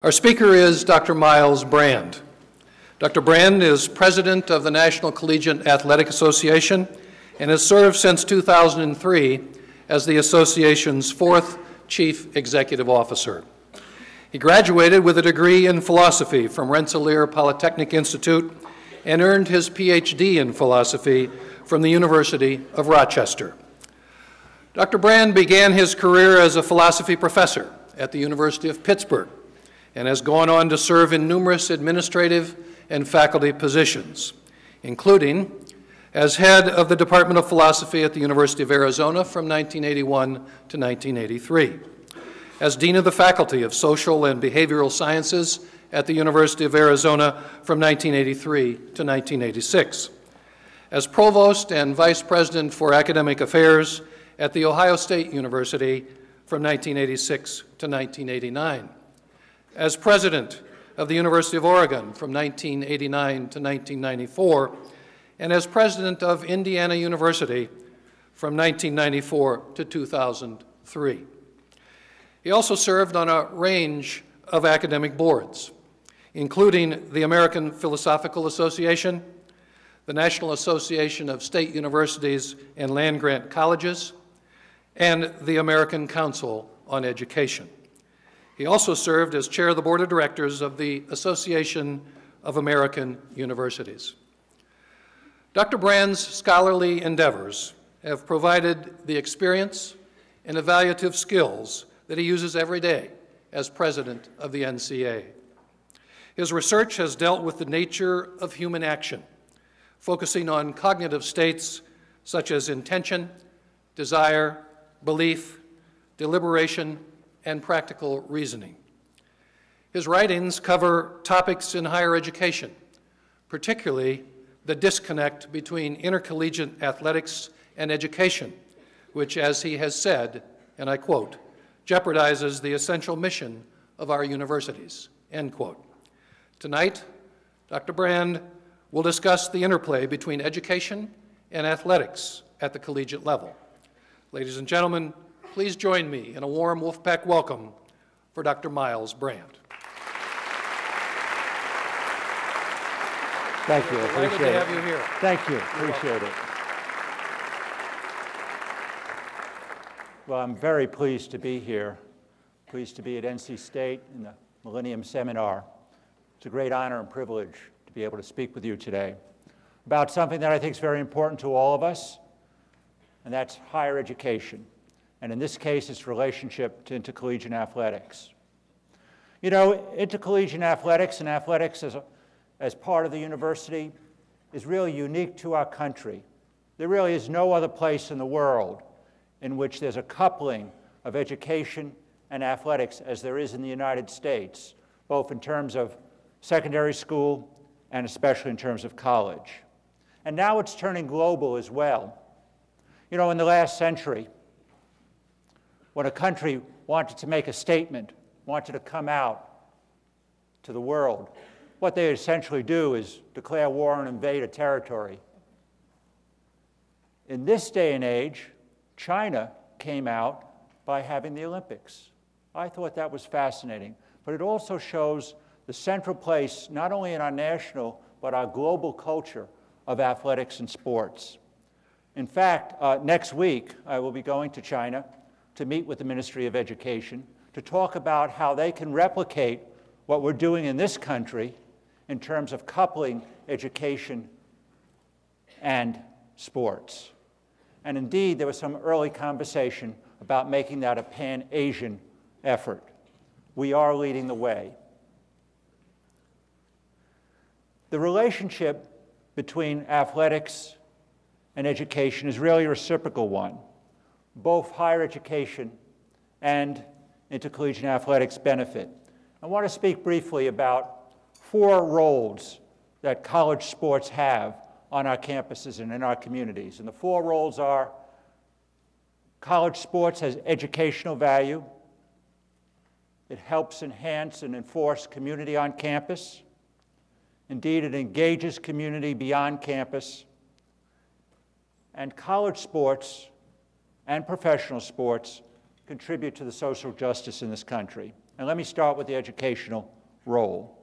Our speaker is Dr. Myles Brand. Dr. Brand is president of the National Collegiate Athletic Association and has served since 2003 as the association's fourth chief executive officer. He graduated with a degree in philosophy from Rensselaer Polytechnic Institute and earned his PhD in philosophy from the University of Rochester. Dr. Brand began his career as a philosophy professor at the University of Pittsburgh and has gone on to serve in numerous administrative and faculty positions, including as head of the Department of Philosophy at the University of Arizona from 1981 to 1983, as Dean of the Faculty of Social and Behavioral Sciences at the University of Arizona from 1983 to 1986, as Provost and Vice President for Academic Affairs at The Ohio State University from 1986 to 1989, as President of the University of Oregon from 1989 to 1994, and as President of Indiana University from 1994 to 2003. He also served on a range of academic boards, including the American Philosophical Association, the National Association of State Universities and Land-Grant Colleges, and the American Council on Education. He also served as chair of the board of directors of the Association of American Universities. Dr. Brand's scholarly endeavors have provided the experience and evaluative skills that he uses every day as president of the NCAA. His research has dealt with the nature of human action, focusing on cognitive states such as intention, desire, belief, deliberation, and practical reasoning. His writings cover topics in higher education, particularly the disconnect between intercollegiate athletics and education, which, as he has said, and I quote, jeopardizes the essential mission of our universities, end quote. Tonight, Dr. Brand will discuss the interplay between education and athletics at the collegiate level. Ladies and gentlemen, please join me in a warm Wolfpack welcome for Dr. Myles Brand. Thank you. I appreciate it. Delighted to have you here. Thank you. Appreciate it. Well, I'm very pleased to be here. Pleased to be at NC State in the Millennium Seminar. It's a great honor and privilege to be able to speak with you today about something that I think is very important to all of us, and that's higher education. And in this case, its relationship to intercollegiate athletics. You know, intercollegiate athletics and athletics as part of the university is really unique to our country. There really is no other place in the world in which there's a coupling of education and athletics as there is in the United States, both in terms of secondary school and especially in terms of college. And now it's turning global as well. You know, in the last century, when a country wanted to make a statement, wanted to come out to the world, what they essentially do is declare war and invade a territory. In this day and age, China came out by having the Olympics. I thought that was fascinating, but it also shows the central place, not only in our national, but our global culture of athletics and sports. In fact, next week, I will be going to China to meet with the Ministry of Education to talk about how they can replicate what we're doing in this country in terms of coupling education and sports. And indeed, there was some early conversation about making that a pan-Asian effort. We are leading the way. The relationship between athletics and education is really a reciprocal one. Both higher education and intercollegiate athletics benefit. I want to speak briefly about 4 roles that college sports have on our campuses and in our communities. And the 4 roles are: college sports has educational value. It helps enhance and enforce community on campus. Indeed, it engages community beyond campus. And college sports and professional sports contribute to the social justice in this country. And let me start with the educational role.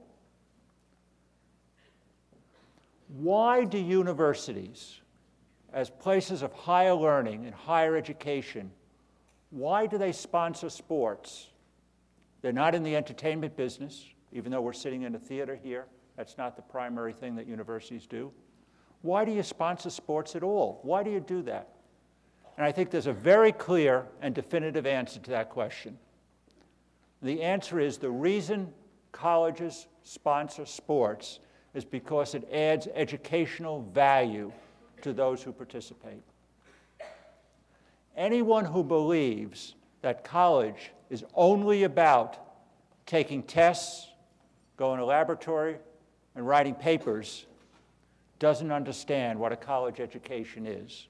Why do universities, as places of higher learning and higher education, why do they sponsor sports? They're not in the entertainment business, even though we're sitting in a theater here. That's not the primary thing that universities do. Why do you sponsor sports at all? Why do you do that? And I think there's a very clear and definitive answer to that question. The answer is the reason colleges sponsor sports is because it adds educational value to those who participate. Anyone who believes that college is only about taking tests, going to laboratory, and writing papers doesn't understand what a college education is.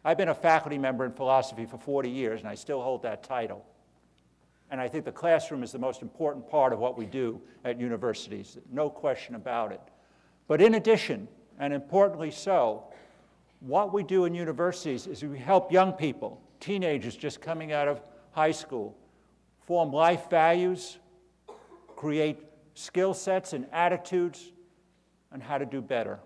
I've been a faculty member in philosophy for 40 years, and I still hold that title. And I think the classroom is the most important part of what we do at universities, no question about it. But in addition, and importantly so, what we do in universities is we help young people, teenagers just coming out of high school, form life values, create skill sets and attitudes on how to do better.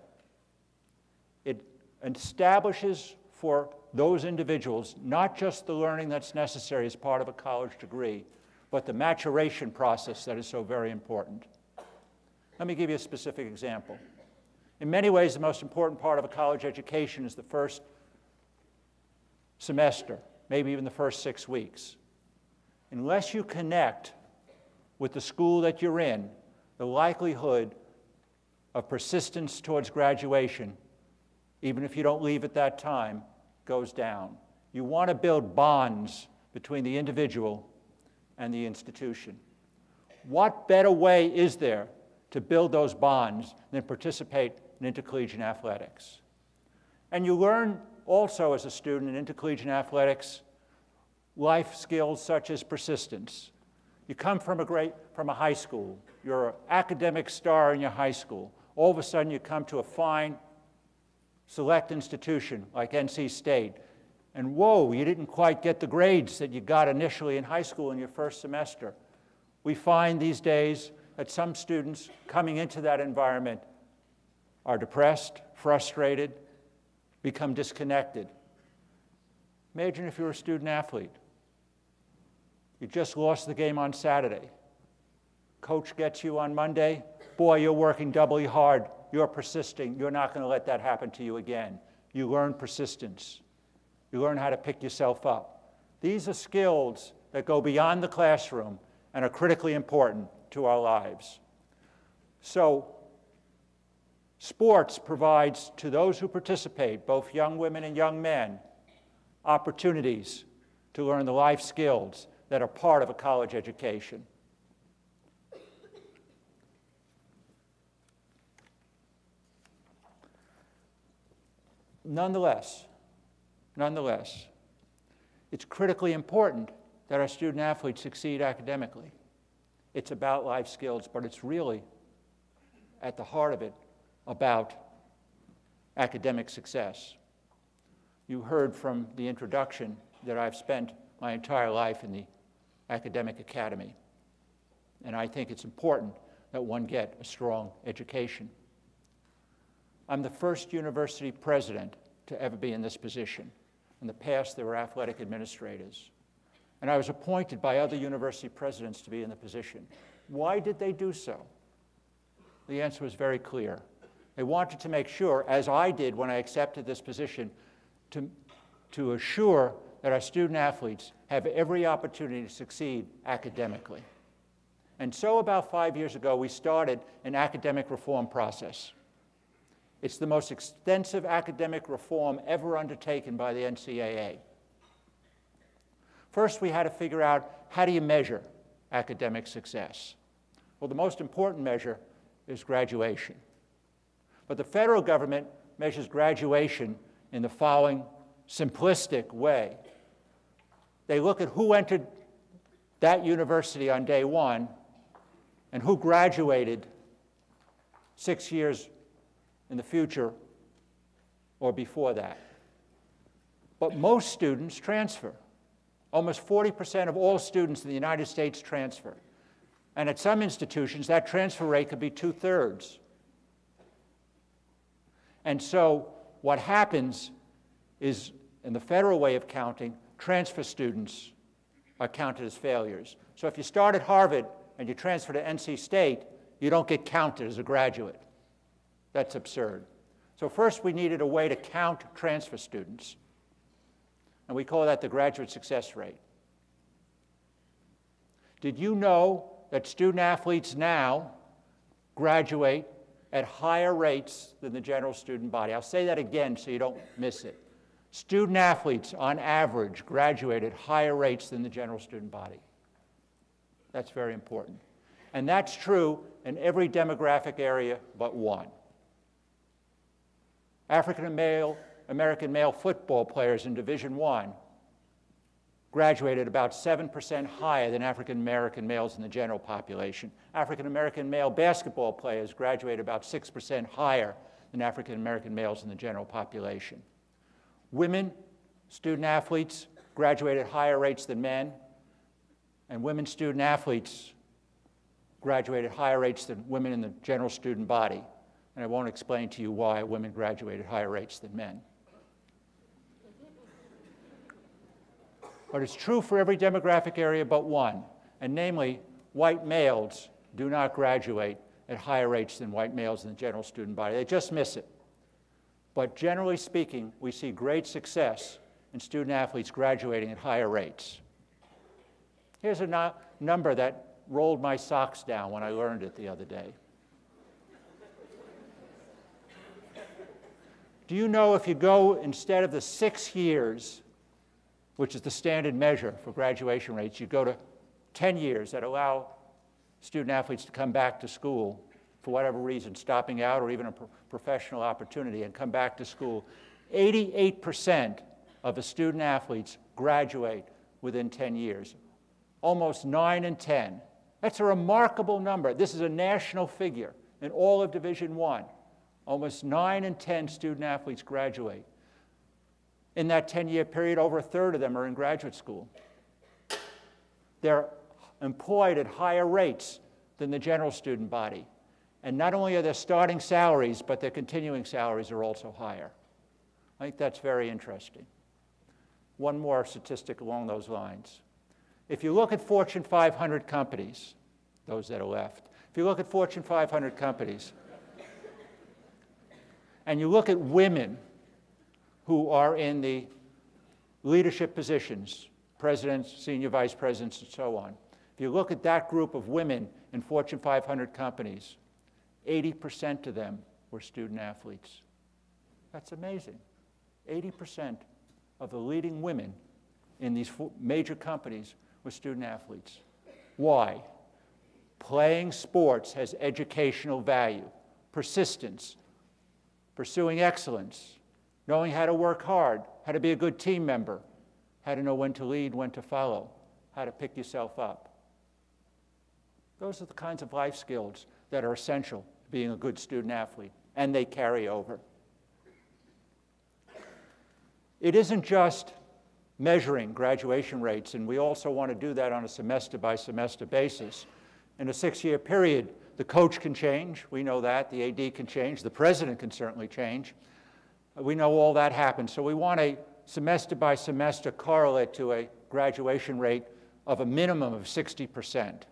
It establishes for those individuals not just the learning that's necessary as part of a college degree, but the maturation process that is so very important. Let me give you a specific example. In many ways, the most important part of a college education is the first semester, maybe even the first 6 weeks. Unless you connect with the school that you're in, the likelihood of persistence towards graduation, even if you don't leave at that time, goes down. You want to build bonds between the individual and the institution. What better way is there to build those bonds than participate in intercollegiate athletics? And you learn also as a student in intercollegiate athletics life skills such as persistence. You come from a high school. You're an academic star in your high school. All of a sudden you come to a fine select institution like NC State, and whoa, you didn't quite get the grades that you got initially in high school in your first semester. We find these days that some students coming into that environment are depressed, frustrated, become disconnected. Imagine if you're a student athlete. You just lost the game on Saturday. Coach gets you on Monday. Boy, you're working doubly hard. You're persisting. You're not going to let that happen to you again. You learn persistence. You learn how to pick yourself up. These are skills that go beyond the classroom and are critically important to our lives. So, sports provides to those who participate, both young women and young men, opportunities to learn the life skills that are part of a college education. Nonetheless, it's critically important that our student athletes succeed academically. It's about life skills, but it's really, at the heart of it, about academic success. You heard from the introduction that I've spent my entire life in the academic academy, and I think it's important that one get a strong education. I'm the first university president to ever be in this position. In the past, there were athletic administrators. And I was appointed by other university presidents to be in the position. Why did they do so? The answer was very clear. They wanted to make sure, as I did when I accepted this position, to assure that our student athletes have every opportunity to succeed academically. And so about 5 years ago, we started an academic reform process. It's the most extensive academic reform ever undertaken by the NCAA. First, we had to figure out, how do you measure academic success? Well, the most important measure is graduation. But the federal government measures graduation in the following simplistic way. They look at who entered that university on day one and who graduated 6 years in the future or before that. But most students transfer. Almost 40% of all students in the United States transfer. And at some institutions, that transfer rate could be 2/3. And so what happens is, in the federal way of counting, transfer students are counted as failures. So if you start at Harvard and you transfer to NC State, you don't get counted as a graduate. That's absurd. So first we needed a way to count transfer students, and we call that the graduate success rate. Did you know that student athletes now graduate at higher rates than the general student body? I'll say that again so you don't miss it. Student athletes, on average, graduate at higher rates than the general student body. That's very important. And that's true in every demographic area but one. African American male football players in Division I graduated about 7% higher than African American males in the general population. African American male basketball players graduated about 6% higher than African American males in the general population. Women, student athletes, graduate at higher rates than men, and women student athletes graduate at higher rates than women in the general student body. And I won't explain to you why women graduate at higher rates than men. But it's true for every demographic area but one, and namely, white males do not graduate at higher rates than white males in the general student body. They just miss it. But generally speaking, we see great success in student athletes graduating at higher rates. Here's a number that rolled my socks down when I learned it the other day. Do you know if you go, instead of the 6 years, which is the standard measure for graduation rates, you go to 10 years that allow student athletes to come back to school for whatever reason, stopping out or even a professional opportunity, and come back to school, 88% of the student athletes graduate within 10 years. Almost 9 in 10. That's a remarkable number. This is a national figure in all of Division I. Almost 9 in 10 student athletes graduate. In that 10-year period, over a third of them are in graduate school. They're employed at higher rates than the general student body. And not only are their starting salaries, but their continuing salaries are also higher. I think that's very interesting. One more statistic along those lines. If you look at Fortune 500 companies, those that are left, if you look at Fortune 500 companies, and you look at women who are in the leadership positions, presidents, senior vice presidents, and so on, if you look at that group of women in Fortune 500 companies, 80% of them were student athletes. That's amazing. 80% of the leading women in these major companies were student athletes. Why? Playing sports has educational value, persistence, pursuing excellence, knowing how to work hard, how to be a good team member, how to know when to lead, when to follow, how to pick yourself up. Those are the kinds of life skills that are essential to being a good student athlete, and they carry over. It isn't just measuring graduation rates, and we also want to do that on a semester-by-semester basis. In a 6-year period, the coach can change. We know that. The AD can change. The president can certainly change. We know all that happens. So we want a semester-by-semester correlate to a graduation rate of a minimum of 60%.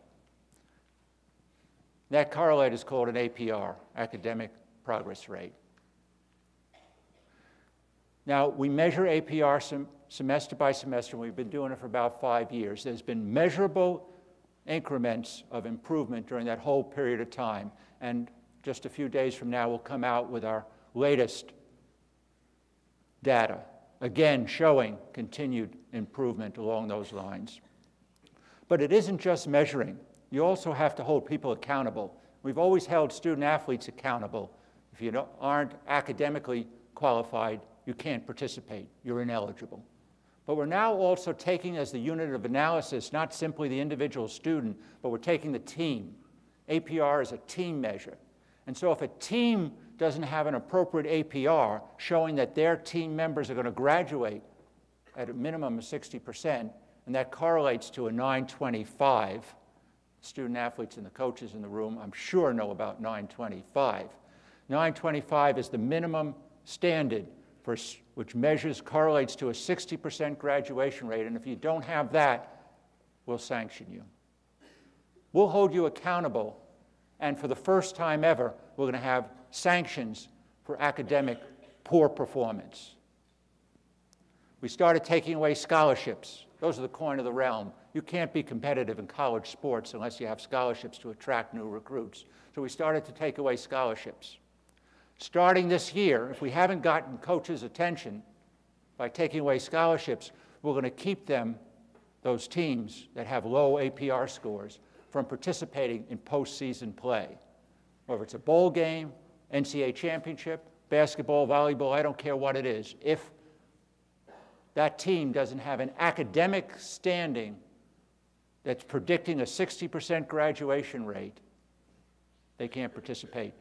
That correlate is called an APR, academic progress rate. Now, we measure APR semester by semester, and we've been doing it for about 5 years. There's been measurable increments of improvement during that whole period of time. And just a few days from now, we'll come out with our latest data, again showing continued improvement along those lines. But it isn't just measuring. You also have to hold people accountable. We've always held student athletes accountable. If you aren't academically qualified, you can't participate. You're ineligible. But we're now also taking as the unit of analysis not simply the individual student, but we're taking the team. APR is a team measure. And so if a team doesn't have an appropriate APR showing that their team members are going to graduate at a minimum of 60%, and that correlates to a 925, Student athletes and the coaches in the room, I'm sure, know about 925. 925 is the minimum standard for, which measures, correlates to a 60% graduation rate, and if you don't have that, we'll sanction you. We'll hold you accountable, and for the first time ever, we're going to have sanctions for academic poor performance. We started taking away scholarships. Those are the coin of the realm. You can't be competitive in college sports unless you have scholarships to attract new recruits. So we started to take away scholarships. Starting this year, if we haven't gotten coaches' attention by taking away scholarships, we're going to keep them, those teams that have low APR scores, from participating in postseason play. Whether it's a bowl game, NCAA championship, basketball, volleyball, I don't care what it is. If that team doesn't have an academic standing that's predicting a 60% graduation rate, they can't participate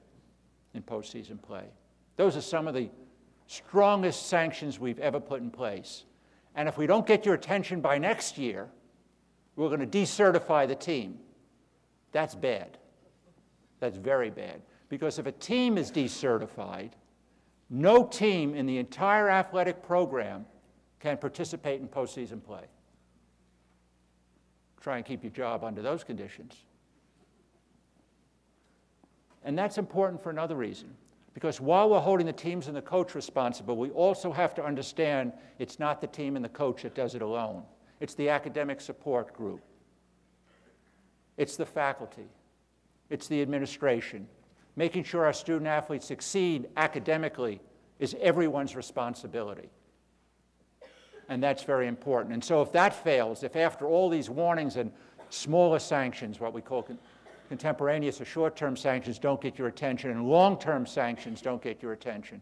in postseason play. Those are some of the strongest sanctions we've ever put in place. And if we don't get your attention by next year, we're going to decertify the team. That's bad. That's very bad. Because if a team is decertified, no team in the entire athletic program can participate in postseason play. Try and keep your job under those conditions. And that's important for another reason. Because while we're holding the teams and the coach responsible, we also have to understand it's not the team and the coach that does it alone. It's the academic support group. It's the faculty. It's the administration. Making sure our student athletes succeed academically is everyone's responsibility. And that's very important. And so if that fails, if after all these warnings and smaller sanctions, what we call contemporaneous or short-term sanctions, don't get your attention, and long-term sanctions don't get your attention,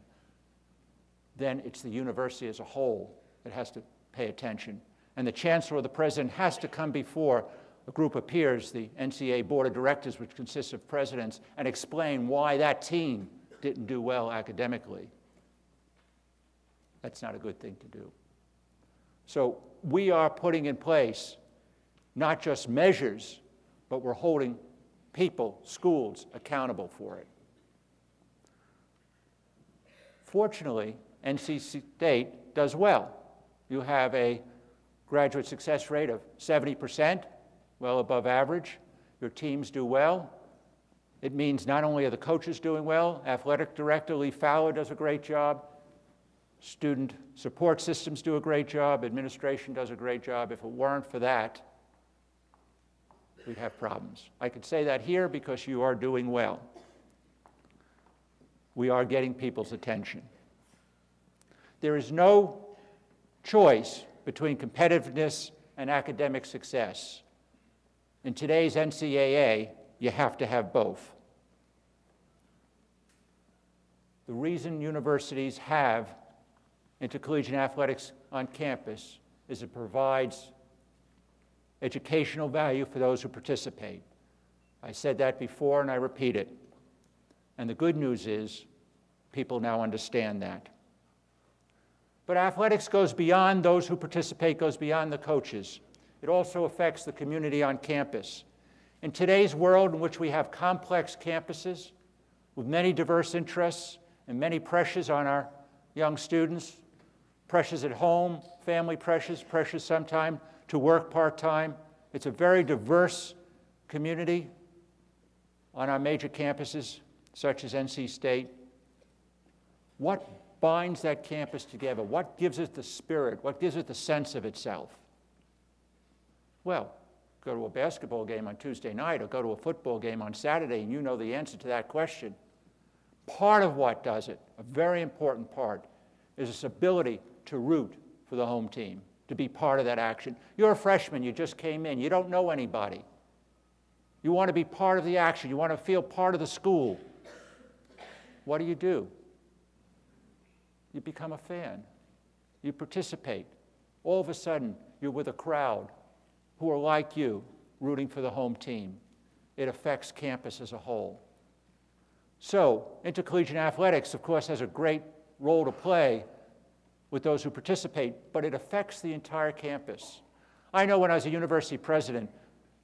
then it's the university as a whole that has to pay attention. And the chancellor or the president has to come before a group of peers, the NCAA board of directors, which consists of presidents, and explain why that team didn't do well academically. That's not a good thing to do. So we are putting in place not just measures, but we're holding people, schools, accountable for it. Fortunately, NC State does well. You have a graduate success rate of 70%, well above average. Your teams do well. It means not only are the coaches doing well, athletic director Lee Fowler does a great job, student support systems do a great job, administration does a great job. If it weren't for that, we'd have problems. I could say that here because you are doing well. We are getting people's attention. There is no choice between competitiveness and academic success. In today's NCAA, you have to have both. The reason universities have intercollegiate athletics on campus is it provides educational value for those who participate. I said that before and I repeat it. And the good news is people now understand that. But athletics goes beyond those who participate, goes beyond the coaches. It also affects the community on campus. In today's world in which we have complex campuses with many diverse interests and many pressures on our young students, pressures at home, family pressures, pressures sometimes to work part-time. It's a very diverse community on our major campuses, such as NC State. What binds that campus together? What gives it the spirit? What gives it the sense of itself? Well, go to a basketball game on Tuesday night or go to a football game on Saturday, and you know the answer to that question. Part of what does it, a very important part, is this ability to root for the home team, to be part of that action. You're a freshman, you just came in, you don't know anybody. You want to be part of the action, you want to feel part of the school. What do? You become a fan. You participate. All of a sudden, you're with a crowd who are like you, rooting for the home team. It affects campus as a whole. So, intercollegiate athletics, of course, has a great role to play with those who participate, but it affects the entire campus. I know when I was a university president,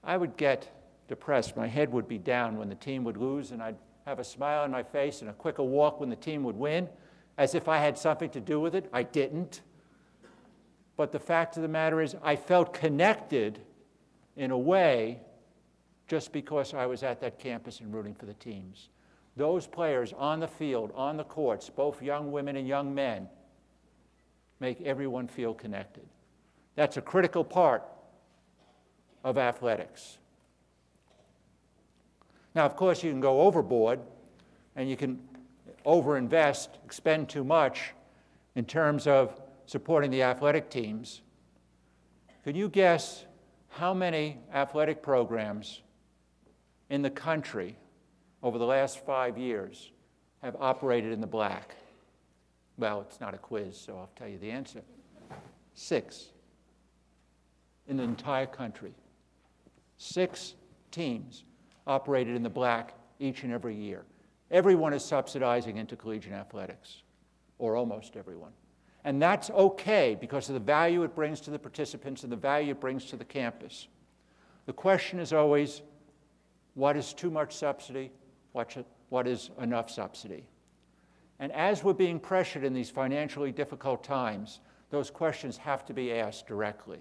I would get depressed. My head would be down when the team would lose, and I'd have a smile on my face and a quicker walk when the team would win, as if I had something to do with it. I didn't. But the fact of the matter is, I felt connected in a way just because I was at that campus and rooting for the teams. Those players on the field, on the courts, both young women and young men, make everyone feel connected. That's a critical part of athletics. Now, of course, you can go overboard and you can overinvest, expend too much in terms of supporting the athletic teams. Can you guess how many athletic programs in the country over the last 5 years have operated in the black? Well, it's not a quiz, so I'll tell you the answer. 6 in the entire country. 6 teams operated in the black each and every year. Everyone is subsidizing intercollegiate athletics, or almost everyone. And that's okay because of the value it brings to the participants and the value it brings to the campus. The question is always, what is too much subsidy? What is enough subsidy? And as we're being pressured in these financially difficult times, those questions have to be asked directly.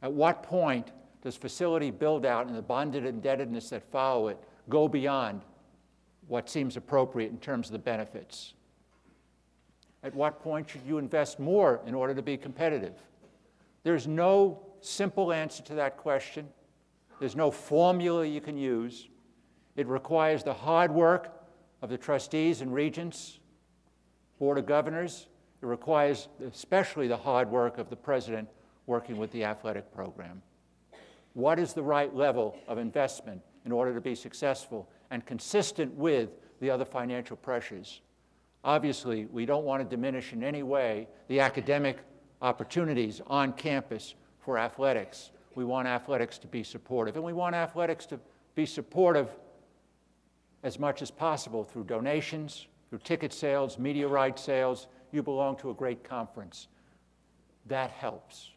At what point does facility build-out and the bonded indebtedness that follow it go beyond what seems appropriate in terms of the benefits? At what point should you invest more in order to be competitive? There's no simple answer to that question. There's no formula you can use. It requires the hard work of the trustees and regents, board of governors. It requires especially the hard work of the president working with the athletic program. What is the right level of investment in order to be successful and consistent with the other financial pressures? Obviously, we don't want to diminish in any way the academic opportunities on campus for athletics. We want athletics to be supportive, and we want athletics to be supportive as much as possible through donations, through ticket sales, media rights sales. You belong to a great conference. That helps.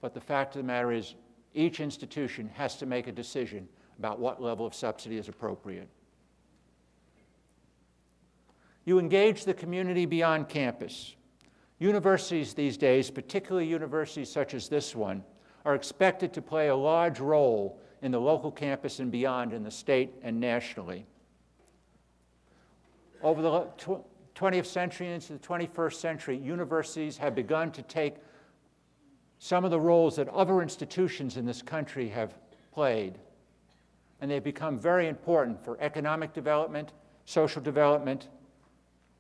But the fact of the matter is, each institution has to make a decision about what level of subsidy is appropriate. You engage the community beyond campus. Universities these days, particularly universities such as this one, are expected to play a large role in the local campus and beyond in the state and nationally. Over the 20th century into the 21st century, universities have begun to take some of the roles that other institutions in this country have played, and they've become very important for economic development, social development,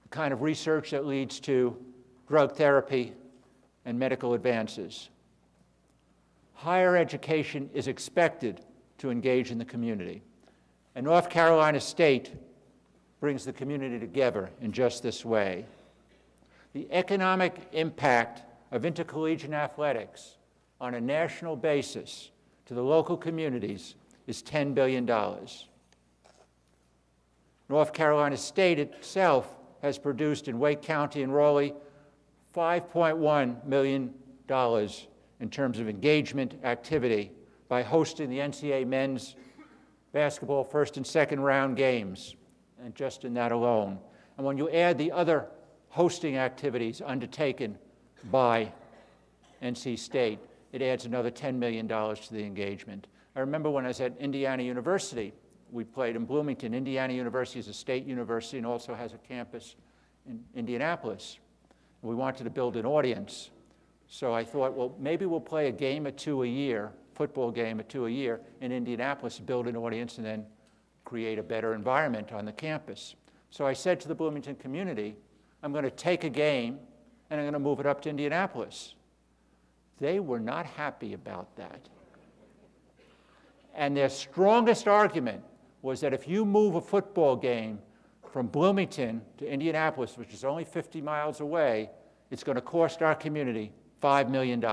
the kind of research that leads to drug therapy and medical advances. Higher education is expected to engage in the community, and North Carolina State brings the community together in just this way. The economic impact of intercollegiate athletics on a national basis to the local communities is $10 billion. North Carolina State itself has produced in Wake County and Raleigh $5.1 million in terms of engagement activity by hosting the NCAA men's basketball first and second round games, and just in that alone. And when you add the other hosting activities undertaken by NC State, it adds another $10 million to the engagement. I remember when I was at Indiana University, we played in Bloomington. Indiana University is a state university and also has a campus in Indianapolis. We wanted to build an audience. So I thought, well, maybe we'll play a game or two a year, football game or two a year in Indianapolis, build an audience, and then create a better environment on the campus. So I said to the Bloomington community, I'm going to take a game and I'm going to move it up to Indianapolis. They were not happy about that. And their strongest argument was that if you move a football game from Bloomington to Indianapolis, which is only 50 miles away, it's going to cost our community $5 million.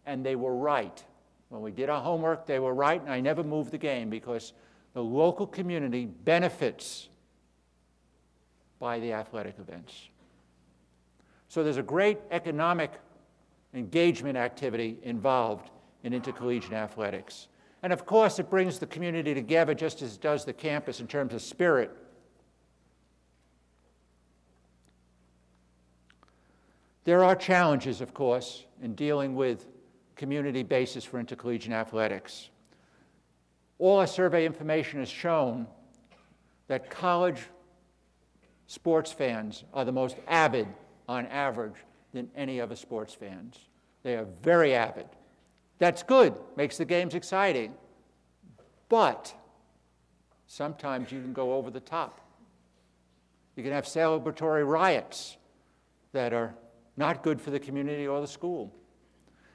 And they were right. When we did our homework, they were right, and I never moved the game because the local community benefits by the athletic events. So there's a great economic engagement activity involved in intercollegiate athletics. And of course, it brings the community together just as it does the campus in terms of spirit. There are challenges, of course, in dealing with community basis for intercollegiate athletics. All our survey information has shown that college sports fans are the most avid, on average, than any other sports fans. They are very avid. That's good, makes the games exciting. But sometimes you can go over the top. You can have celebratory riots that are not good for the community or the school.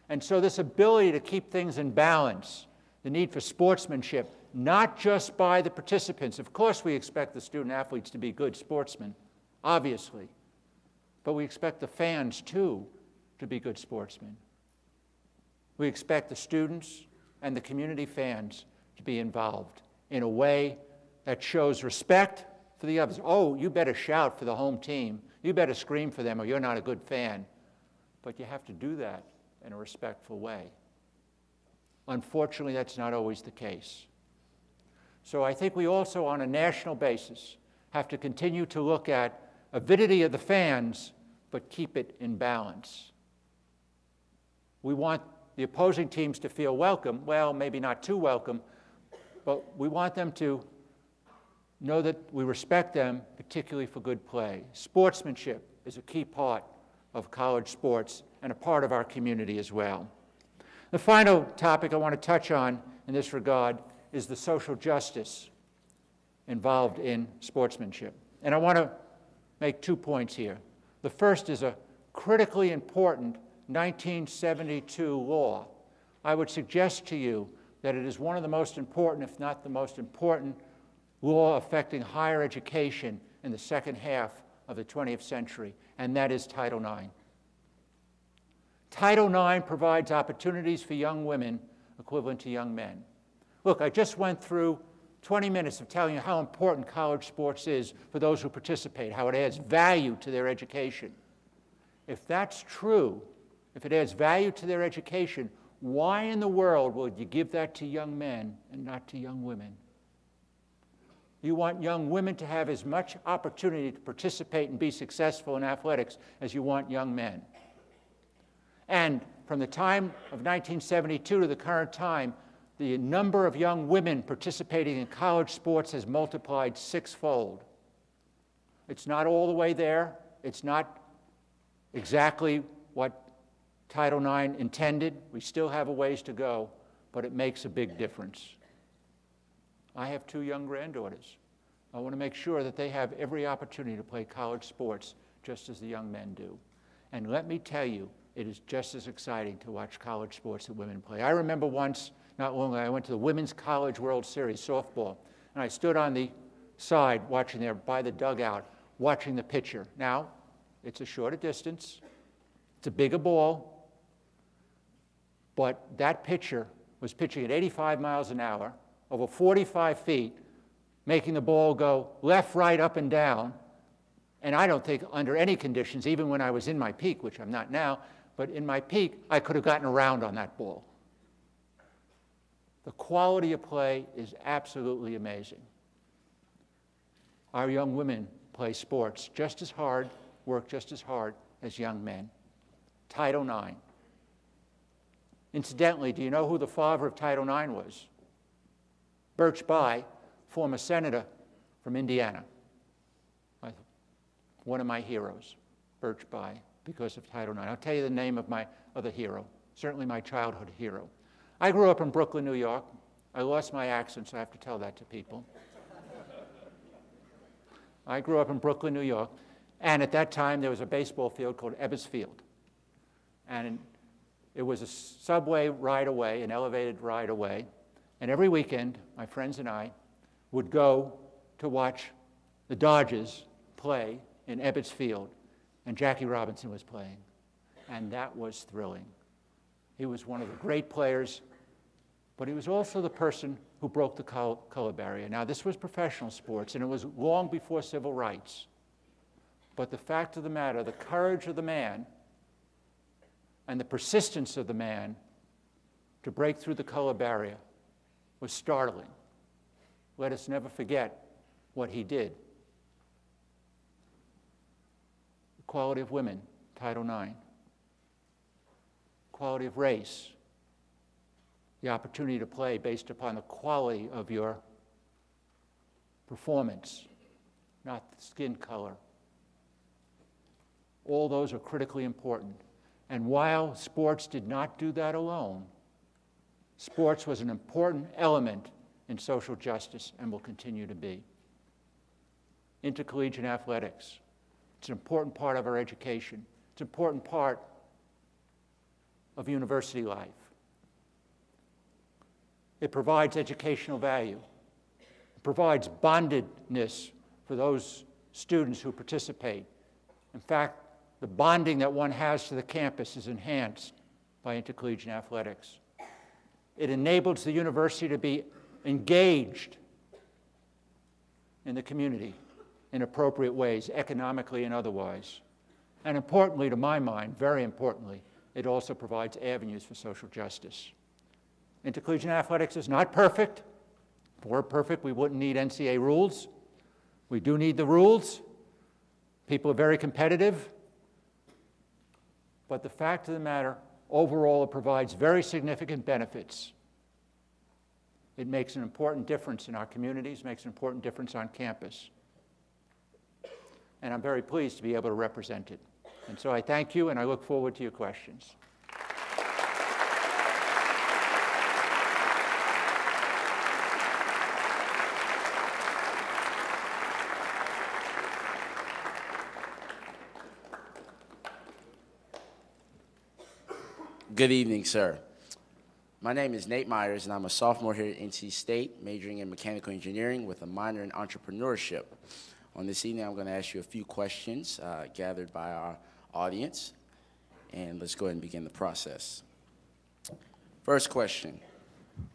And so this ability to keep things in balance, the need for sportsmanship, not just by the participants. Of course we expect the student athletes to be good sportsmen, obviously. But we expect the fans, too, to be good sportsmen. We expect the students and the community fans to be involved in a way that shows respect for the others. Oh, you better shout for the home team. You better scream for them or you're not a good fan. But you have to do that in a respectful way. Unfortunately, that's not always the case. So I think we also, on a national basis, have to continue to look at avidity of the fans, but keep it in balance. We want the opposing teams to feel welcome. Well, maybe not too welcome, but we want them to know that we respect them, particularly for good play. Sportsmanship is a key part of college sports and a part of our community as well. The final topic I want to touch on in this regard is the social justice involved in sportsmanship. And I want to make 2 points here. The first is a critically important 1972 law. I would suggest to you that it is one of the most important, if not the most important, law affecting higher education in the second half of the 20th century, and that is Title IX. Title IX provides opportunities for young women equivalent to young men. Look, I just went through 20 minutes of telling you how important college sports is for those who participate, how it adds value to their education. If that's true, if it adds value to their education, why in the world would you give that to young men and not to young women? You want young women to have as much opportunity to participate and be successful in athletics as you want young men. And from the time of 1972 to the current time, the number of young women participating in college sports has multiplied 6-fold. It's not all the way there. It's not exactly what Title IX intended. We still have a ways to go, but it makes a big difference. I have 2 young granddaughters. I want to make sure that they have every opportunity to play college sports just as the young men do. And let me tell you, it is just as exciting to watch college sports that women play. I remember once, not long ago, I went to the Women's College World Series softball, and I stood on the side watching there by the dugout, watching the pitcher. Now, it's a shorter distance, it's a bigger ball, but that pitcher was pitching at 85 miles an hour, over 45 feet, making the ball go left, right, up, and down. And I don't think under any conditions, even when I was in my peak, which I'm not now, but in my peak, I could have gotten around on that ball. The quality of play is absolutely amazing. Our young women play sports just as hard, work just as hard as young men. Title IX. Incidentally, do you know who the father of Title IX was? Birch Bayh, former senator from Indiana. One of my heroes, Birch Bayh, because of Title IX. I'll tell you the name of my other hero, certainly my childhood hero. I grew up in Brooklyn, New York. I lost my accent, so I have to tell that to people. I grew up in Brooklyn, New York, and at that time there was a baseball field called Ebbets Field. And it was a subway ride away, an elevated ride away, and every weekend my friends and I would go to watch the Dodgers play in Ebbets Field, and Jackie Robinson was playing, and that was thrilling. He was one of the great players, but he was also the person who broke the color barrier. Now, this was professional sports, and it was long before civil rights. But the fact of the matter, the courage of the man and the persistence of the man to break through the color barrier was startling. Let us never forget what he did. Equality of women, Title IX. Equality of race, the opportunity to play based upon the quality of your performance, not the skin color. All those are critically important. And while sports did not do that alone, sports was an important element in social justice and will continue to be. Intercollegiate athletics, it's an important part of our education. It's an important part of university life. It provides educational value. It provides bondedness for those students who participate. In fact, the bonding that one has to the campus is enhanced by intercollegiate athletics. It enables the university to be engaged in the community in appropriate ways, economically and otherwise. And importantly, to my mind, very importantly, it also provides avenues for social justice. Intercollegiate athletics is not perfect. If we're perfect, we wouldn't need NCAA rules. We do need the rules. People are very competitive. But the fact of the matter, overall, it provides very significant benefits. It makes an important difference in our communities, makes an important difference on campus. And I'm very pleased to be able to represent it. And so I thank you, and I look forward to your questions. Good evening, sir. My name is Nate Myers, and I'm a sophomore here at NC State, majoring in mechanical engineering with a minor in entrepreneurship. On this evening, I'm going to ask you a few questions gathered by our audience, and let's go ahead and begin the process. First question,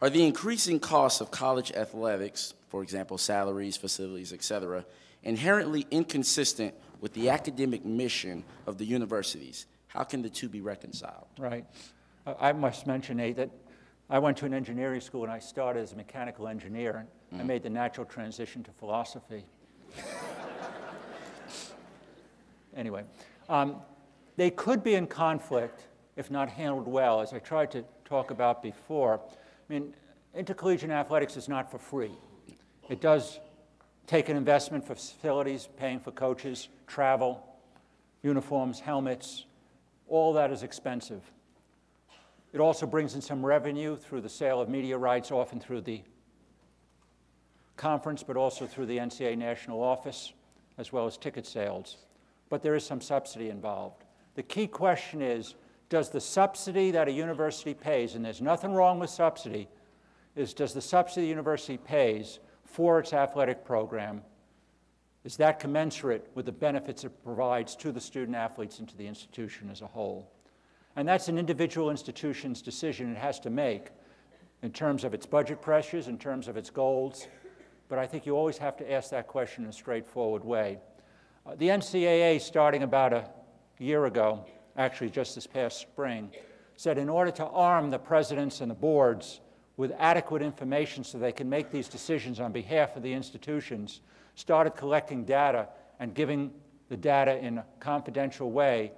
are the increasing costs of college athletics, for example, salaries, facilities, etc., inherently inconsistent with the academic mission of the universities? How can the two be reconciled? Right. I must mention, Nate, that I went to an engineering school and I started as a mechanical engineer, and I made the natural transition to philosophy. Anyway, they could be in conflict if not handled well, as I tried to talk about before. I mean, intercollegiate athletics is not for free. It does take an investment for facilities, paying for coaches, travel, uniforms, helmets. All that is expensive. It also brings in some revenue through the sale of media rights, often through the conference, but also through the NCAA national office, as well as ticket sales. But there is some subsidy involved. The key question is, does the subsidy that a university pays, and there's nothing wrong with subsidy, does the subsidy the university pays for its athletic program, is that commensurate with the benefits it provides to the student athletes and to the institution as a whole? And that's an individual institution's decision it has to make in terms of its budget pressures, in terms of its goals. But I think you always have to ask that question in a straightforward way. The NCAA, starting about a year ago, actually just this past spring, said in order to arm the presidents and the boards with adequate information so they can make these decisions on behalf of the institutions, started collecting data and giving the data in a confidential way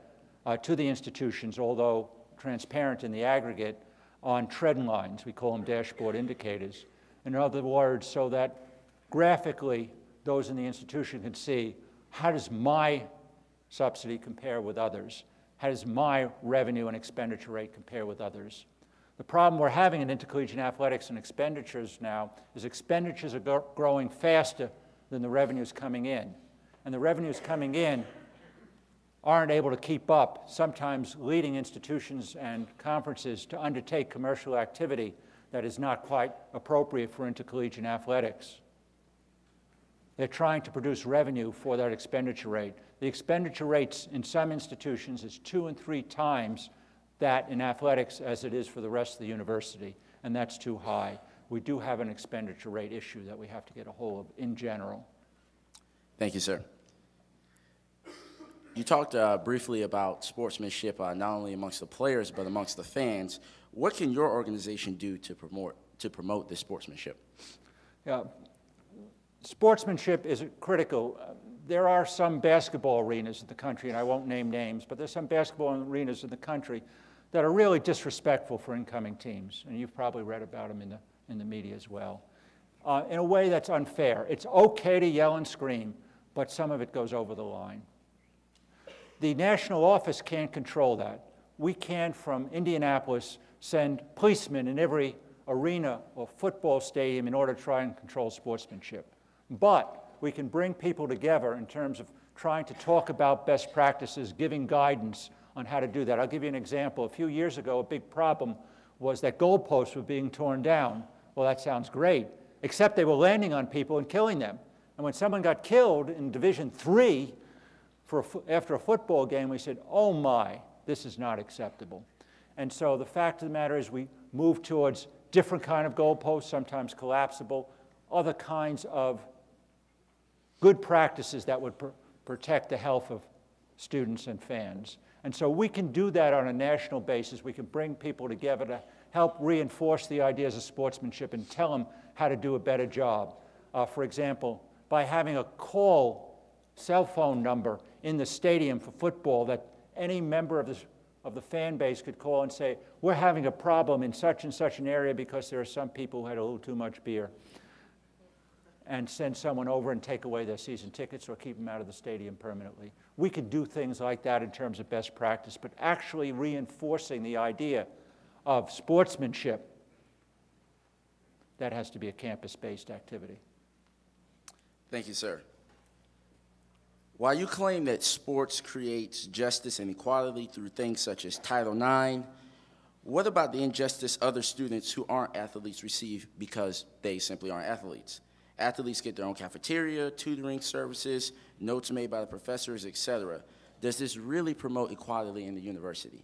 to the institutions, although transparent in the aggregate, on trend lines. We call them dashboard indicators. In other words, so that graphically those in the institution can see, how does my subsidy compare with others? How does my revenue and expenditure rate compare with others? The problem we're having in intercollegiate athletics and expenditures now is expenditures are growing faster than the revenues coming in. And the revenues coming in aren't able to keep up, sometimes leading institutions and conferences to undertake commercial activity that is not quite appropriate for intercollegiate athletics. They're trying to produce revenue for that expenditure rate. The expenditure rates in some institutions is 2 and 3 times that in athletics as it is for the rest of the university, and that's too high. We do have an expenditure rate issue that we have to get a hold of in general. Thank you, sir. You talked briefly about sportsmanship, not only amongst the players, but amongst the fans. What can your organization do to promote to promote this sportsmanship? Yeah. Sportsmanship is critical. There are some basketball arenas in the country, and I won't name names, but there's some basketball arenas in the country that are really disrespectful for incoming teams, and you've probably read about them in the media as well. In a way that's unfair. It's okay to yell and scream, but some of it goes over the line. The national office can't control that. We can, from Indianapolis, send policemen in every arena or football stadium in order to try and control sportsmanship. But we can bring people together in terms of trying to talk about best practices, giving guidance on how to do that. I'll give you an example. A few years ago, a big problem was that goalposts were being torn down. Well, that sounds great, except they were landing on people and killing them. And when someone got killed in Division III after a football game, we said, oh my, this is not acceptable. And so the fact of the matter is we move towards different kind of goalposts, sometimes collapsible, other kinds of good practices that would protect the health of students and fans. And so we can do that on a national basis. We can bring people together to help reinforce the ideas of sportsmanship and tell them how to do a better job. For example, by having a cell phone number in the stadium for football that any member of the fan base could call and say, we're having a problem in such and such an area because there are some people who had a little too much beer, and send someone over and take away their season tickets or keep them out of the stadium permanently. We could do things like that in terms of best practice, but actually reinforcing the idea of sportsmanship, that has to be a campus-based activity. Thank you, sir. While you claim that sports creates justice and equality through things such as Title IX, what about the injustice other students who aren't athletes receive because they simply aren't athletes? Athletes get their own cafeteria, tutoring services, notes made by the professors, etc. Does this really promote equality in the university?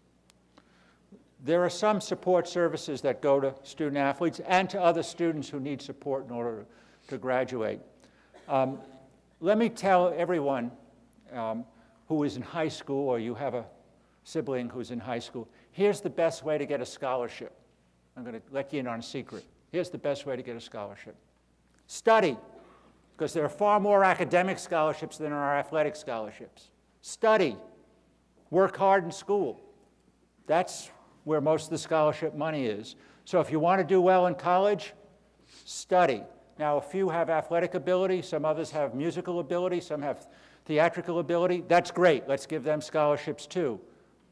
There are some support services that go to student athletes and to other students who need support in order to graduate. Let me tell everyone who is in high school, or you have a sibling who's in high school, here's the best way to get a scholarship. I'm going to let you in on a secret. Here's the best way to get a scholarship. Study, because there are far more academic scholarships than there are athletic scholarships. Study. Work hard in school. That's where most of the scholarship money is. So if you want to do well in college, study. Now, a few have athletic ability, some others have musical ability, some have theatrical ability. That's great. Let's give them scholarships too.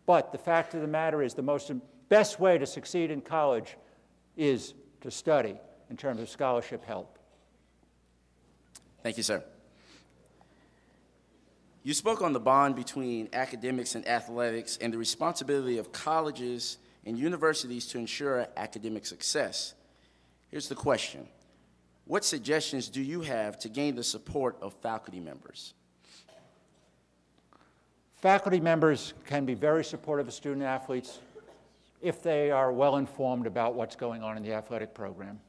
But the fact of the matter is the best way to succeed in college is to study in terms of scholarship help. Thank you, sir. You spoke on the bond between academics and athletics and the responsibility of colleges and universities to ensure academic success. Here's the question. What suggestions do you have to gain the support of faculty members? Faculty members can be very supportive of student athletes if they are well informed about what's going on in the athletic program.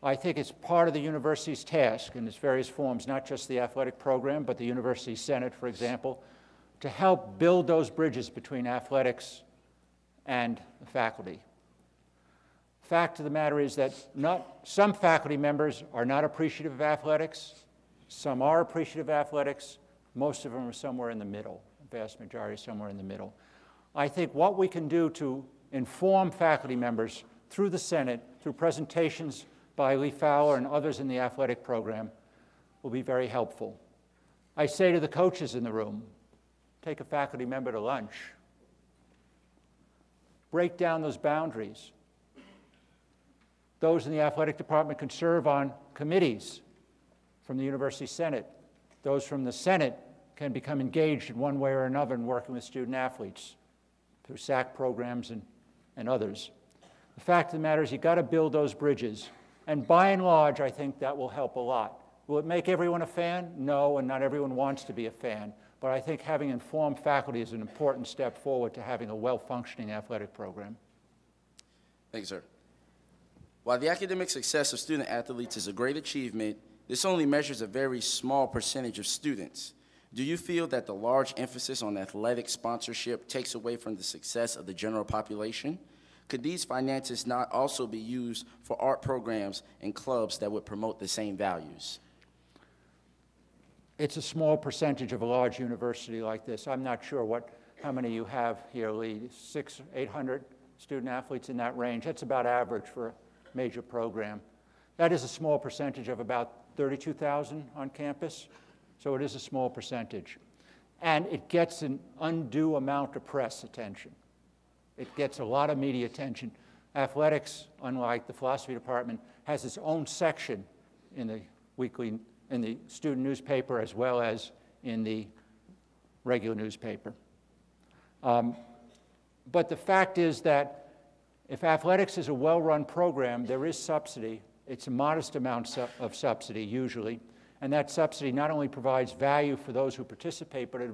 I think it's part of the university's task in its various forms, not just the athletic program, but the university senate, for example, to help build those bridges between athletics and the faculty. Fact of the matter is that some faculty members are not appreciative of athletics, some are appreciative of athletics, most of them are somewhere in the middle, the vast majority is somewhere in the middle. I think what we can do to inform faculty members through the Senate, through presentations by Lee Fowler and others in the athletic program, will be very helpful. I say to the coaches in the room, take a faculty member to lunch. Break down those boundaries. Those in the athletic department can serve on committees from the University Senate. Those from the Senate can become engaged in one way or another in working with student athletes through SAC programs and others. The fact of the matter is you've got to build those bridges. And by and large, I think that will help a lot. Will it make everyone a fan? No, and not everyone wants to be a fan. But I think having informed faculty is an important step forward to having a well-functioning athletic program. Thank you, sir. While the academic success of student athletes is a great achievement, this only measures a very small percentage of students. Do you feel that the large emphasis on athletic sponsorship takes away from the success of the general population? Could these finances not also be used for art programs and clubs that would promote the same values? It's a small percentage of a large university like this. I'm not sure how many you have here, Lee, 600, 800 student athletes in that range. That's about average for a major program. That is a small percentage of about 32,000 on campus, so it is a small percentage. And it gets an undue amount of press attention. It gets a lot of media attention. Athletics, unlike the philosophy department, has its own section in the student newspaper as well as in the regular newspaper. But the fact is that if athletics is a well-run program, there is subsidy. It's a modest amount of subsidy, usually. And that subsidy not only provides value for those who participate, but it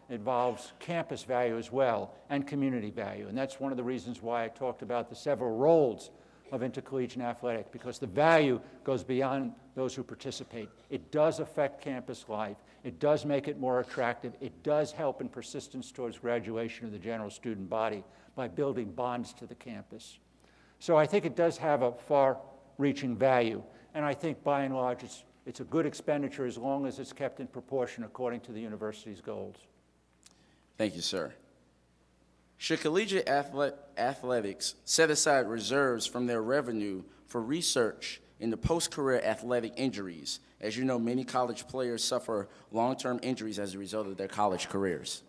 involves campus value as well and community value. And that's one of the reasons why I talked about the several roles of intercollegiate athletics, because the value goes beyond those who participate. It does affect campus life. It does make it more attractive. It does help in persistence towards graduation of the general student body by building bonds to the campus. So I think it does have a far-reaching value. And I think by and large it's a good expenditure as long as it's kept in proportion according to the university's goals. Thank you, sir. Should collegiate athletics set aside reserves from their revenue for research into post-career athletic injuries? As you know, many college players suffer long-term injuries as a result of their college careers.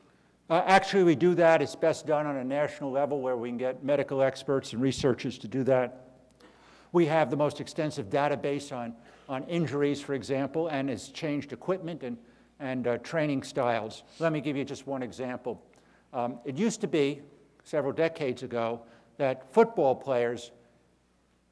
Actually, we do that. It's best done on a national level where we can get medical experts and researchers to do that. We have the most extensive database on injuries, for example, and has changed equipment and training styles. Let me give you just one example. It used to be, several decades ago, that football players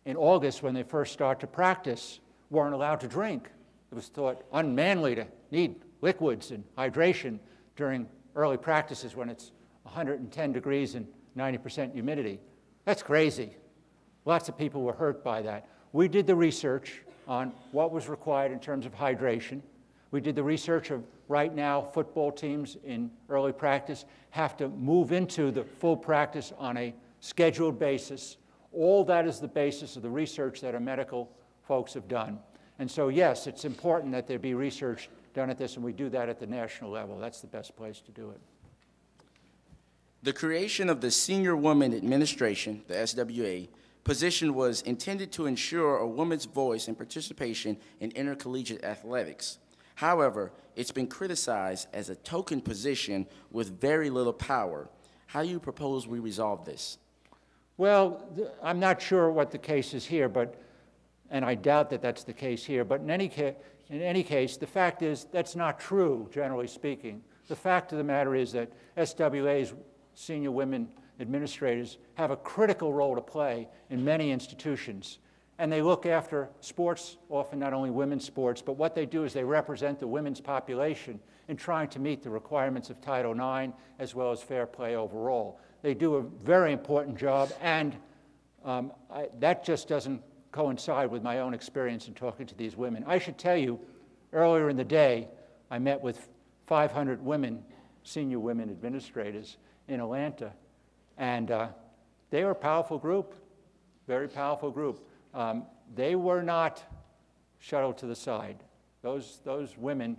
in August, when they first start to practice, weren't allowed to drink. It was thought unmanly to need liquids and hydration during early practices when it's 110 degrees and 90% humidity. That's crazy. Lots of people were hurt by that. We did the research on what was required in terms of hydration. We did the research of right now football teams in early practice have to move into the full practice on a scheduled basis. All that is the basis of the research that our medical folks have done. And so yes, it's important that there be research done at this, and we do that at the national level. That's the best place to do it. The creation of the Senior Woman Administration, the SWA, position was intended to ensure a woman's voice and participation in intercollegiate athletics. However, it's been criticized as a token position with very little power. How do you propose we resolve this? Well, I'm not sure what the case is here, and I doubt that that's the case here, but in any case, the fact is that's not true, generally speaking. The fact of the matter is that SWA's senior women administrators have a critical role to play in many institutions. And they look after sports, often not only women's sports, but what they do is they represent the women's population in trying to meet the requirements of Title IX as well as fair play overall. They do a very important job, and that just doesn't coincide with my own experience in talking to these women. I should tell you, earlier in the day, I met with 500 women, senior women administrators in Atlanta, and they were a powerful group, very powerful group. They were not shuttled to the side. Those women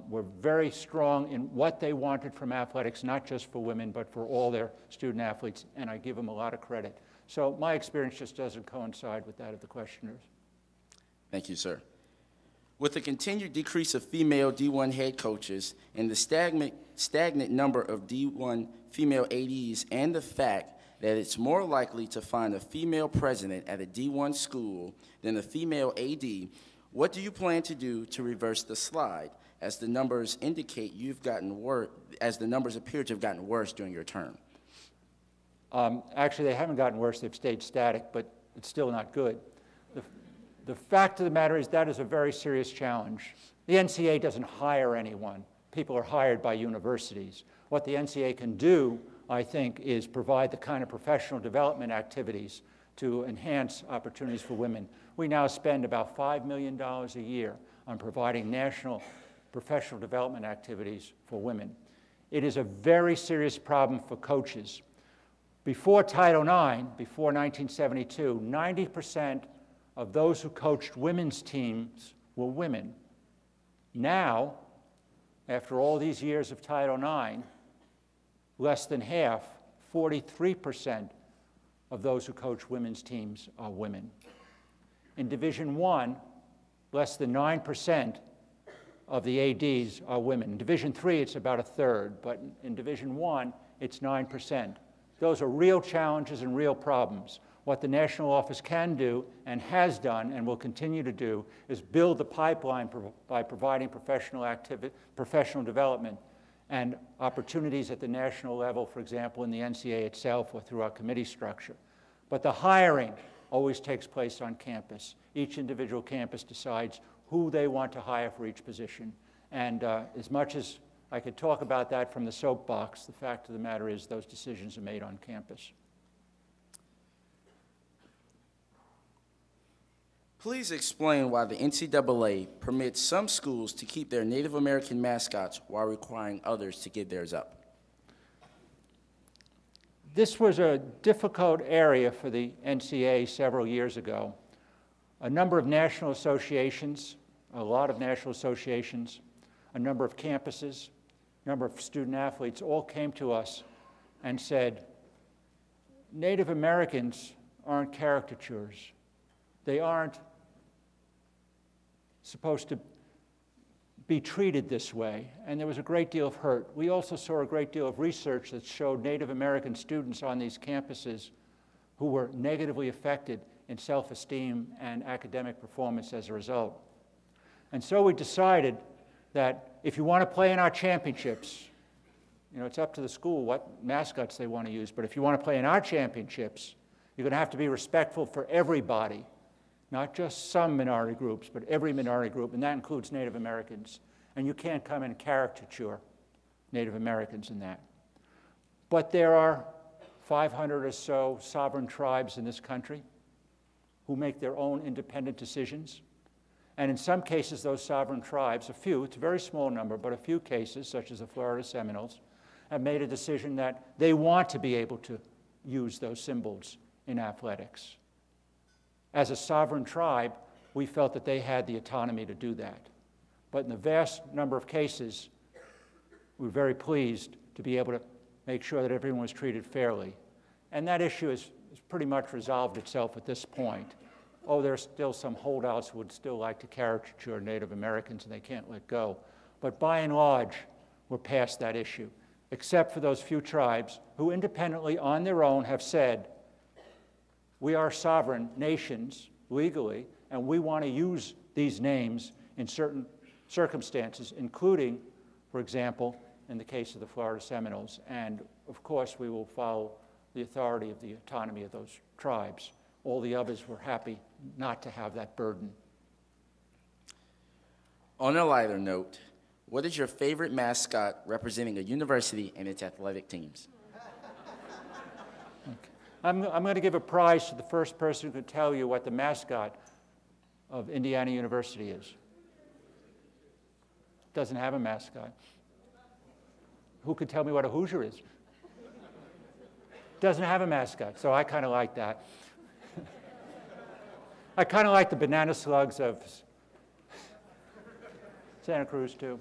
were very strong in what they wanted from athletics, not just for women, but for all their student athletes, and I give them a lot of credit. So my experience just doesn't coincide with that of the questioners. Thank you, sir. With the continued decrease of female D1 head coaches and the stagnant number of D1 female ADs, and the fact that it's more likely to find a female president at a D1 school than a female AD, what do you plan to do to reverse the slide, as the numbers indicate you've gotten worse, as the numbers appear to have gotten worse during your term? Actually, they haven't gotten worse. They've stayed static, but it's still not good. The fact of the matter is that is a very serious challenge. The NCAA doesn't hire anyone. People are hired by universities. What the NCAA can do, I think, is provide the kind of professional development activities to enhance opportunities for women. We now spend about $5 million a year on providing national professional development activities for women. It is a very serious problem for coaches. Before Title IX, before 1972, 90% of those who coached women's teams were women. Now, after all these years of Title IX, less than half, 43% of those who coach women's teams are women. In Division I, less than 9% of the ADs are women. In Division III, it's about a third, but in Division I, it's 9%. Those are real challenges and real problems. What the national office can do and has done and will continue to do is build the pipeline by providing professional development and opportunities at the national level, for example, in the NCAA itself or through our committee structure. But the hiring always takes place on campus. Each individual campus decides who they want to hire for each position. And as much as I could talk about that from the soapbox, the fact of the matter is those decisions are made on campus. Please explain why the NCAA permits some schools to keep their Native American mascots while requiring others to give theirs up. This was a difficult area for the NCAA several years ago. A number of national associations, a lot of national associations, a number of campuses, a number of student athletes all came to us and said, Native Americans aren't caricatures. They aren't supposed to be treated this way, and there was a great deal of hurt. We also saw a great deal of research that showed Native American students on these campuses who were negatively affected in self-esteem and academic performance as a result. And so we decided that if you want to play in our championships, you know, it's up to the school what mascots they want to use, but if you want to play in our championships, you're going to have to be respectful for everybody, not just some minority groups, but every minority group, and that includes Native Americans. And you can't come and caricature Native Americans in that. But there are 500 or so sovereign tribes in this country who make their own independent decisions. And in some cases, those sovereign tribes, a few, it's a very small number, but a few cases, such as the Florida Seminoles, have made a decision that they want to be able to use those symbols in athletics. As a sovereign tribe, we felt that they had the autonomy to do that. But in the vast number of cases, we were very pleased to be able to make sure that everyone was treated fairly. And that issue has pretty much resolved itself at this point. Oh, there are still some holdouts who would still like to caricature Native Americans and they can't let go. But by and large, we're past that issue, except for those few tribes who independently on their own have said, we are sovereign nations legally, and we want to use these names in certain circumstances, including, for example, in the case of the Florida Seminoles. And of course, we will follow the authority of the autonomy of those tribes. All the others were happy not to have that burden. On a lighter note, what is your favorite mascot representing a university and its athletic teams? Okay. I'm going to give a prize to the first person who can tell you what the mascot of Indiana University is. Doesn't have a mascot. Who could tell me what a Hoosier is? Doesn't have a mascot, so I kind of like that. I kind of like the banana slugs of Santa Cruz, too.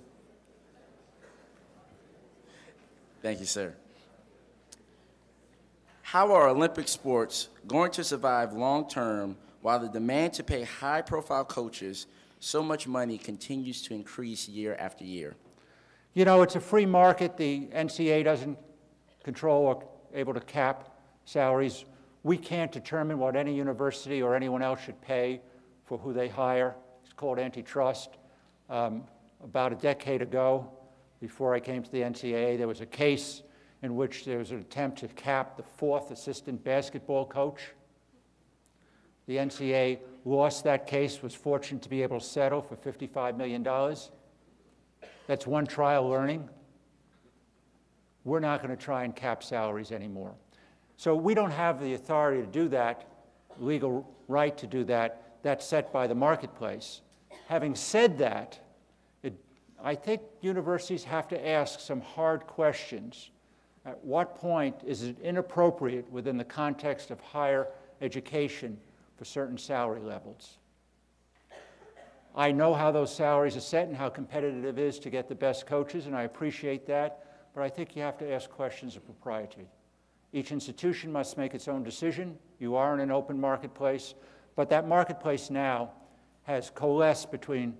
Thank you, sir. How are Olympic sports going to survive long-term while the demand to pay high-profile coaches so much money continues to increase year after year? You know, it's a free market. The NCAA doesn't control or able to cap salaries. We can't determine what any university or anyone else should pay for who they hire. It's called antitrust. About a decade ago, before I came to the NCAA, there was a case in which there was an attempt to cap the 4th assistant basketball coach. The NCAA lost that case, was fortunate to be able to settle for $55 million. That's one trial learning. We're not going to try and cap salaries anymore. So we don't have the authority to do that, legal right to do that. That's set by the marketplace. Having said that, I think universities have to ask some hard questions At what point is it inappropriate within the context of higher education for certain salary levels? I know how those salaries are set and how competitive it is to get the best coaches, and I appreciate that, but I think you have to ask questions of propriety. Each institution must make its own decision. You are in an open marketplace, but that marketplace now has coalesced between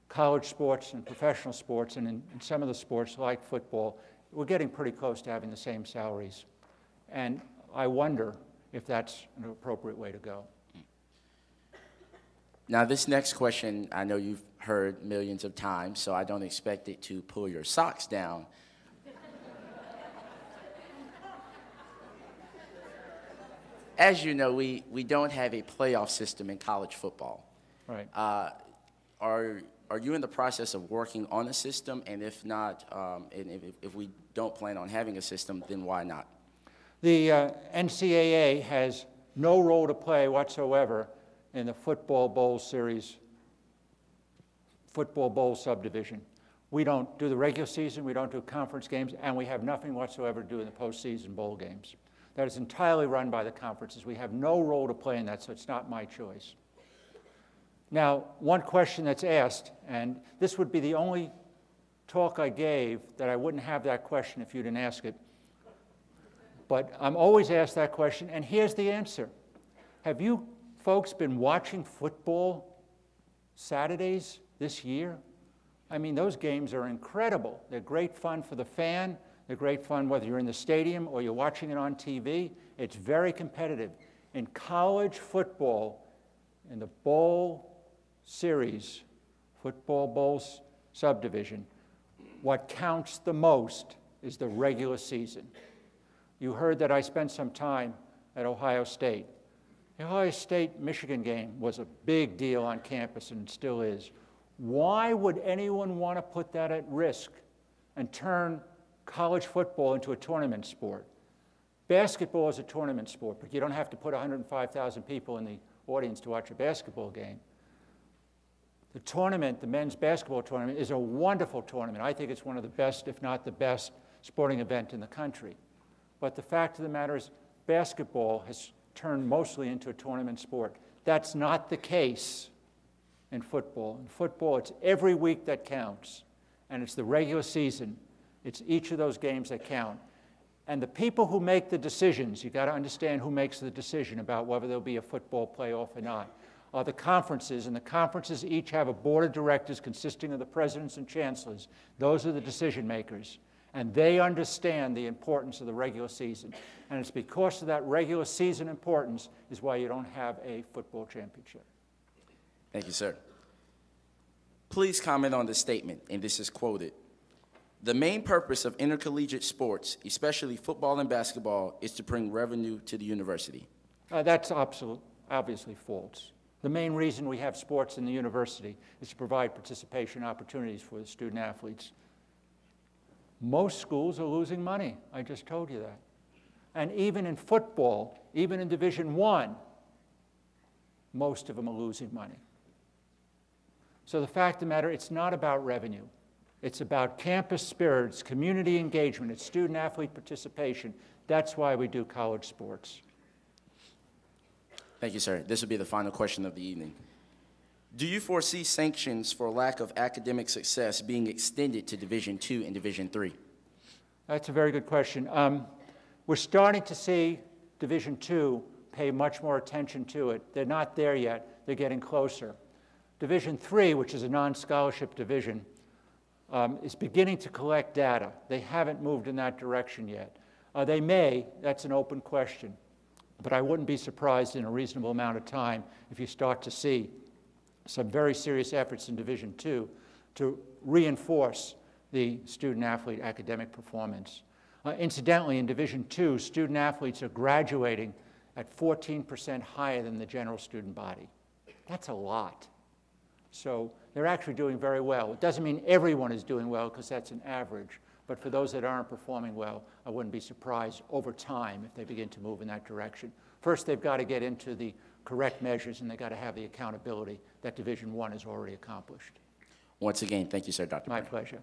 college sports and professional sports, and in some of the sports like football, we're getting pretty close to having the same salaries. And I wonder if that's an appropriate way to go. Now, this next question, I know you've heard millions of times, so I don't expect it to pull your socks down. As you know, we don't have a playoff system in college football. Right. Are you in the process of working on a system? And if not, and if we don't plan on having a system, then why not? The NCAA has no role to play whatsoever in the football bowl series, football bowl subdivision. We don't do the regular season, we don't do conference games, and we have nothing whatsoever to do in the postseason bowl games. That is entirely run by the conferences. We have no role to play in that, so it's not my choice. Now, one question that's asked, and this would be the only talk I gave that I wouldn't have that question if you didn't ask it, but I'm always asked that question, and here's the answer. Have you folks been watching football Saturdays this year? I mean, those games are incredible. They're great fun for the fan. They're great fun whether you're in the stadium or you're watching it on TV. It's very competitive. In college football, in the bowl series, football bowls subdivision, what counts the most is the regular season. You heard that I spent some time at Ohio State. The Ohio State-Michigan game was a big deal on campus and still is. Why would anyone want to put that at risk and turn college football into a tournament sport? Basketball is a tournament sport, but you don't have to put 105,000 people in the audience to watch a basketball game. The tournament, the men's basketball tournament, is a wonderful tournament. I think it's one of the best, if not the best, sporting event in the country. But the fact of the matter is, basketball has turned mostly into a tournament sport. That's not the case in football. In football, it's every week that counts, and it's the regular season. It's each of those games that count. And the people who make the decisions, you've got to understand who makes the decision about whether there'll be a football playoff or not, are the conferences, and the conferences each have a board of directors consisting of the presidents and chancellors. Those are the decision makers, and they understand the importance of the regular season. And it's because of that regular season importance is why you don't have a football championship. Thank you, sir. Please comment on the statement, and this is quoted. The main purpose of intercollegiate sports, especially football and basketball, is to bring revenue to the university. That's obviously false. The main reason we have sports in the university is to provide participation opportunities for the student athletes. Most schools are losing money. I just told you that. And even in football, even in Division I, most of them are losing money. So the fact of the matter, it's not about revenue. It's about campus spirits, community engagement, it's student-athlete participation. That's why we do college sports. Thank you, sir. This will be the final question of the evening. Do you foresee sanctions for lack of academic success being extended to Division II and Division III? That's a very good question. We're starting to see Division II pay much more attention to it. They're not there yet. They're getting closer. Division III, which is a non-scholarship division, is beginning to collect data. They haven't moved in that direction yet. They may. That's an open question. But I wouldn't be surprised in a reasonable amount of time if you start to see some very serious efforts in Division II to reinforce the student-athlete academic performance. Incidentally, in Division II, student-athletes are graduating at 14% higher than the general student body. That's a lot. So they're actually doing very well. It doesn't mean everyone is doing well, because that's an average. But for those that aren't performing well, I wouldn't be surprised over time if they begin to move in that direction. First, they've got to get into the correct measures, and they've got to have the accountability that Division I has already accomplished. Once again, thank you, sir, Dr. My Brand. pleasure.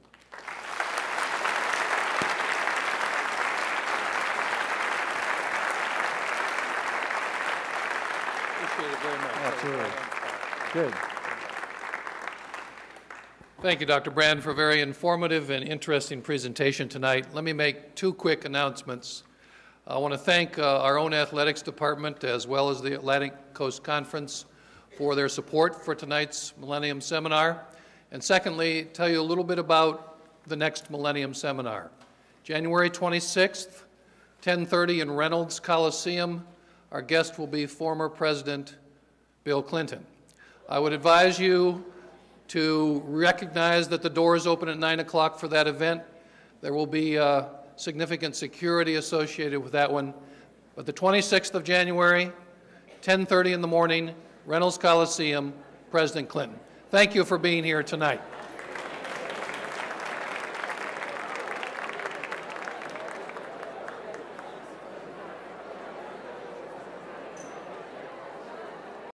Absolutely. Good. Thank you, Dr. Brand, for a very informative and interesting presentation tonight. Let me make two quick announcements. I want to thank our own athletics department as well as the Atlantic Coast Conference for their support for tonight's Millennium Seminar. And secondly, tell you a little bit about the next Millennium Seminar. January 26th, 10:30 in Reynolds Coliseum. Our guest will be former President Bill Clinton. I would advise you to recognize that the doors open at 9 o'clock for that event. There will be significant security associated with that one. But the 26th of January, 10:30 in the morning, Reynolds Coliseum, President Clinton. Thank you for being here tonight.